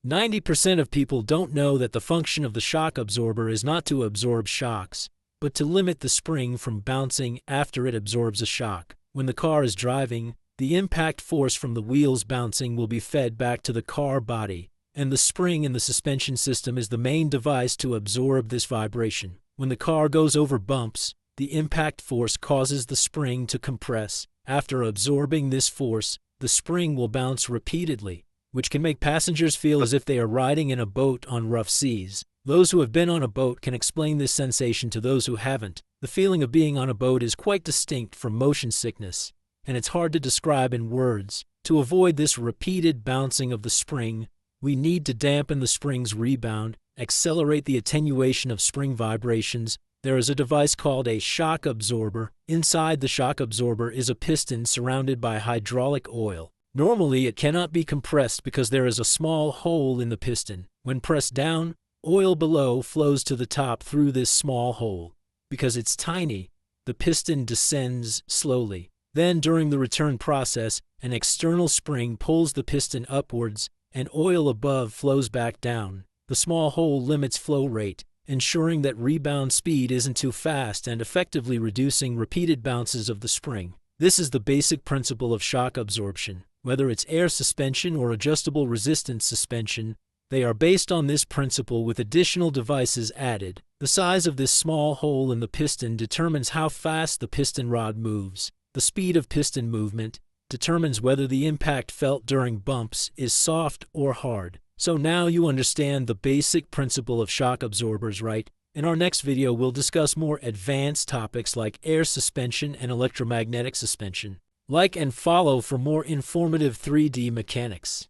90% of people don't know that the function of the shock absorber is not to absorb shocks, but to limit the spring from bouncing after it absorbs a shock. When the car is driving, the impact force from the wheels bouncing will be fed back to the car body, and the spring in the suspension system is the main device to absorb this vibration. When the car goes over bumps, the impact force causes the spring to compress. After absorbing this force, the spring will bounce repeatedly, which can make passengers feel as if they are riding in a boat on rough seas. Those who have been on a boat can explain this sensation to those who haven't. The feeling of being on a boat is quite distinct from motion sickness, and it's hard to describe in words. To avoid this repeated bouncing of the spring, we need to dampen the spring's rebound, accelerate the attenuation of spring vibrations. There is a device called a shock absorber. Inside the shock absorber is a piston surrounded by hydraulic oil. Normally, it cannot be compressed because there is a small hole in the piston. When pressed down, oil below flows to the top through this small hole. Because it's tiny, the piston descends slowly. Then, during the return process, an external spring pulls the piston upwards, and oil above flows back down. The small hole limits flow rate, ensuring that rebound speed isn't too fast and effectively reducing repeated bounces of the spring. This is the basic principle of shock absorption. Whether it's air suspension or adjustable resistance suspension, they are based on this principle with additional devices added. The size of this small hole in the piston determines how fast the piston rod moves. The speed of piston movement determines whether the impact felt during bumps is soft or hard. So now you understand the basic principle of shock absorbers, right? In our next video, we'll discuss more advanced topics like air suspension and electromagnetic suspension. Like and follow for more informative 3D mechanics.